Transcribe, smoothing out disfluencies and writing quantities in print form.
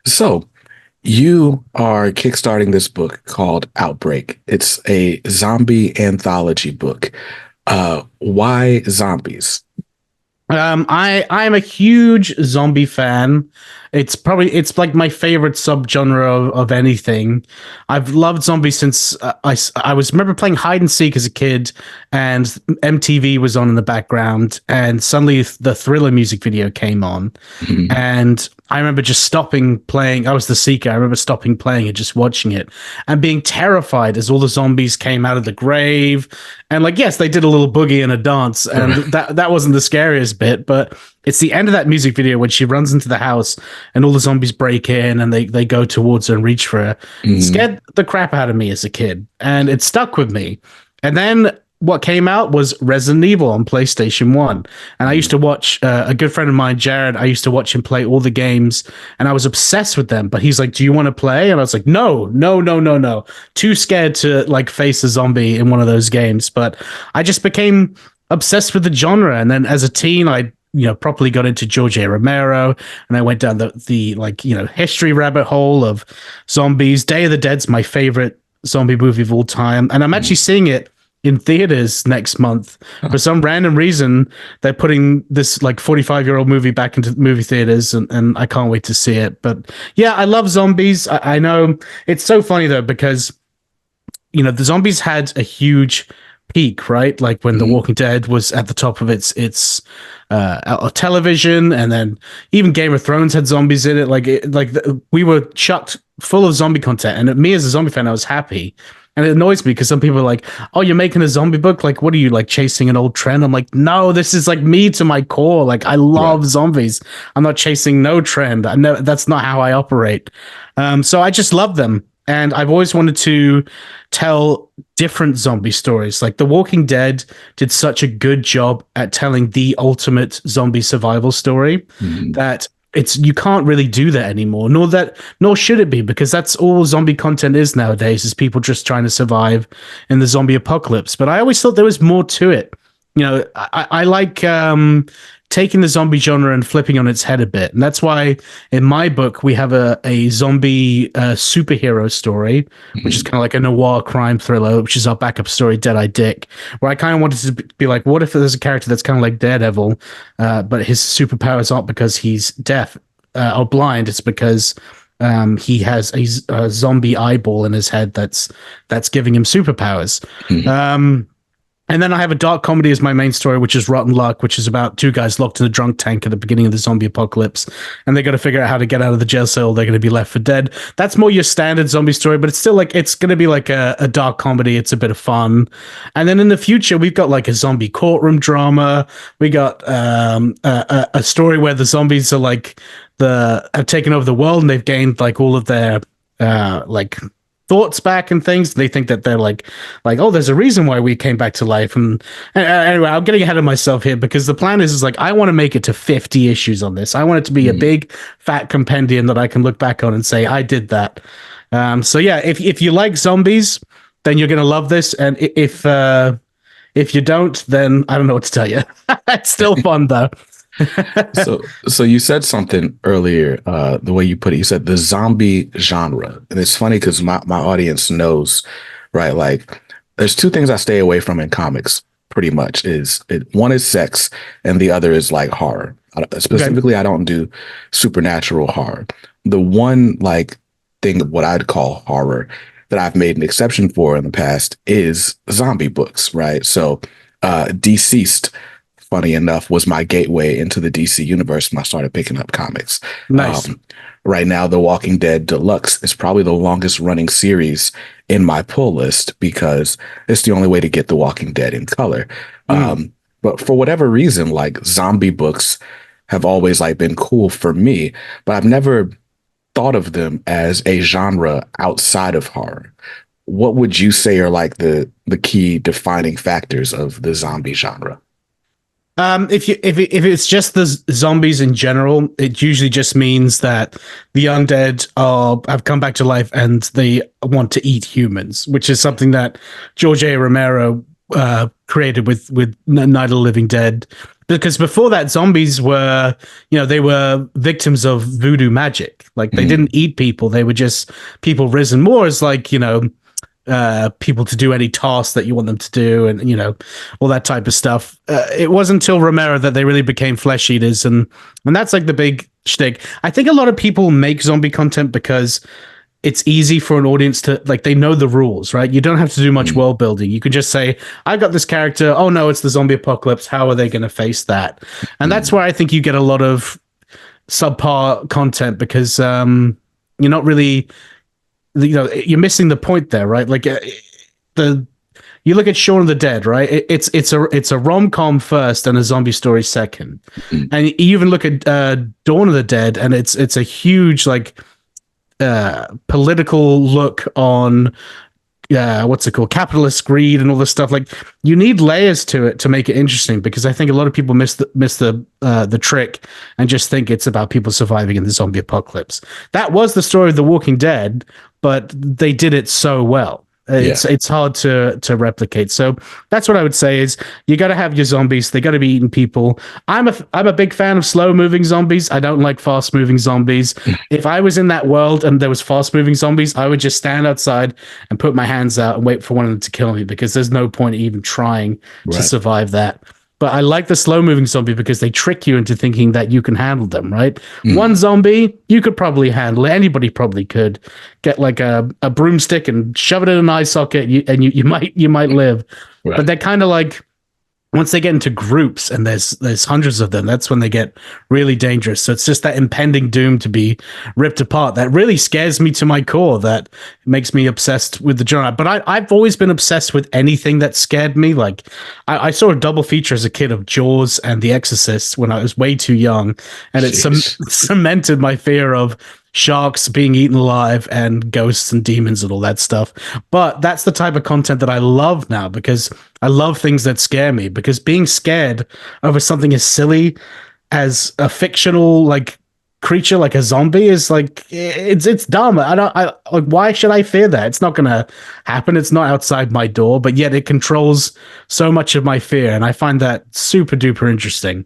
So, you are kickstarting this book called Outbreak. It's a zombie anthology book. Why zombies? I'm a huge zombie fan. It's like my favorite subgenre of anything. I've loved zombies since I was remember playing hide and seek as a kid, and MTV was on in the background, and suddenly the Thriller music video came on, Mhm. and I remember just stopping playing. I was the seeker. I remember stopping playing and just watching it and being terrified as all the zombies came out of the grave. And like, yes, they did a little boogie and a dance, and that wasn't the scariest bit, but it's the end of that music video when she runs into the house and all the zombies break in and they go towards her and reach for her. It Mhm. scared the crap out of me as a kid, and it stuck with me. And then what came out was Resident Evil on PlayStation 1. And I used to watch a good friend of mine, Jared. I used to watch him play all the games, and I was obsessed with them. But he's like, "Do you want to play?" And I was like, "No, no, no, no, no." Too scared to like face a zombie in one of those games. But I just became obsessed with the genre. And then as a teen, I properly got into George A. Romero, and I went down the history rabbit hole of zombies. Day of the Dead's my favorite zombie movie of all time, and I'm actually seeing it in theaters next month. For some random reason, they're putting this like 45-year-old movie back into movie theaters, and I can't wait to see it. But yeah, I love zombies. I know it's so funny though, because the zombies had a huge peak, right? Like when The Mhm. Walking Dead was at the top of its television, and then even Game of Thrones had zombies in it. We were chucked full of zombie content, and me as a zombie fan, I was happy. And it annoys me because some people are like, "Oh, you're making a zombie book? Like, what are you like chasing an old trend?" I'm like, "No, this is like me to my core. Like, I Right. love zombies. I'm not chasing no trend. I know that's not how I operate. So I just love them, and I've always wanted to tell different zombie stories. Like The Walking Dead did such a good job at telling the ultimate zombie survival story Mhm. that you can't really do that anymore, nor should it be, because that's all zombie content is nowadays, is people just trying to survive in the zombie apocalypse. But I always thought there was more to it. I like taking the zombie genre and flipping on its head a bit. And that's why in my book, we have a zombie superhero story, which is Mhm. kind of like a noir crime thriller, which is our backup story, Deadeye Dick, where I kind of wanted to be like, what if there's a character that's kind of like Daredevil, but his superpowers aren't because he's deaf or blind, it's because he has a zombie eyeball in his head that's giving him superpowers. Mhm. And then I have a dark comedy as my main story, which is Rotten Luck, which is about two guys locked in a drunk tank at the beginning of the zombie apocalypse. And they got to figure out how to get out of the jail cell. They're going to be left for dead. That's more your standard zombie story, but it's still like, it's going to be like a dark comedy. It's a bit of fun. And then in the future, we've got like a zombie courtroom drama. We got a story where the zombies are like, have taken over the world, and they've gained like all of their like thoughts back and things. They think that they're like, oh, there's a reason why we came back to life. And anyway, I'm getting ahead of myself here, because the plan is like, I want to make it to 50 issues on this. I want it to be a Mhm. big fat compendium that I can look back on and say I did that. So yeah, if you like zombies, then you're gonna love this. And if you don't, then I don't know what to tell you. It's still fun though. So you said something earlier, the way you put it, you said the zombie genre. And it's funny because my audience knows, right? Like there's two things I stay away from in comics pretty much one is sex and the other is like horror. Okay. Specifically, I don't do supernatural horror. The one like thing of what I'd call horror that I've made an exception for in the past is zombie books, right? So Deceased, funny enough, was my gateway into the DC universe when I started picking up comics. Nice. Um, right now, The Walking Dead Deluxe is probably the longest running series in my pull list because it's the only way to get The Walking Dead in color. Mm. But for whatever reason, like zombie books have always like been cool for me, but I've never thought of them as a genre outside of horror. What would you say are like the key defining factors of the zombie genre? If it's just the zombies in general, it usually just means that the undead have come back to life and they want to eat humans, which is something that George A. Romero created with Night of the Living Dead. because before that, zombies were, they were victims of voodoo magic. Like they Mm, didn't eat people; they were just people risen more as like people to do any task that you want them to do, and all that type of stuff. It wasn't until Romero that they really became flesh eaters, and that's like the big shtick. I think a lot of people make zombie content because it's easy for an audience to like, they know the rules, right? You don't have to do much mm, world building. You can just say, I got this character. Oh no, it's the zombie apocalypse. How are they going to face that? And that's mm. where I think you get a lot of subpar content because you're not really, you're missing the point there, right? Like the you look at Shaun of the Dead, right? It's a rom com first and a zombie story second, Mm. and you even look at Dawn of the Dead, and it's a huge like political look on what's it called, capitalist greed and all this stuff. Like you need layers to it to make it interesting, because I think a lot of people miss the trick and just think it's about people surviving in the zombie apocalypse. That was the story of The Walking Dead, but they did it so well. Yeah. It's hard to replicate. So that's what I would say is you got to have your zombies. They got to be eating people. I'm a big fan of slow moving zombies. I don't like fast moving zombies. If I was in that world and there was fast moving zombies, I would just stand outside and put my hands out and wait for one of them to kill me, because there's no point even trying to Right. survive that. But I like the slow moving zombie because they trick you into thinking that you can handle them, right? Mm. One zombie, you could probably handle it. Anybody probably could get like a broomstick and shove it in an eye socket, and you might live. But Right. they're kind of like, once they get into groups and there's hundreds of them, that's when they get really dangerous. So it's just that impending doom to be ripped apart that really scares me to my core, that makes me obsessed with the genre. But I've always been obsessed with anything that scared me. Like I saw a double feature as a kid of Jaws and The Exorcist when I was way too young, and it Jeez. cemented my fear of sharks being eaten alive and ghosts and demons and all that stuff. But that's the type of content that I love now, because I love things that scare me, because being scared over something as silly as a fictional like creature like a zombie is like, it's dumb. I like, why should I fear that? It's not gonna happen. It's not outside my door, but yet it controls so much of my fear, and I find that super duper interesting.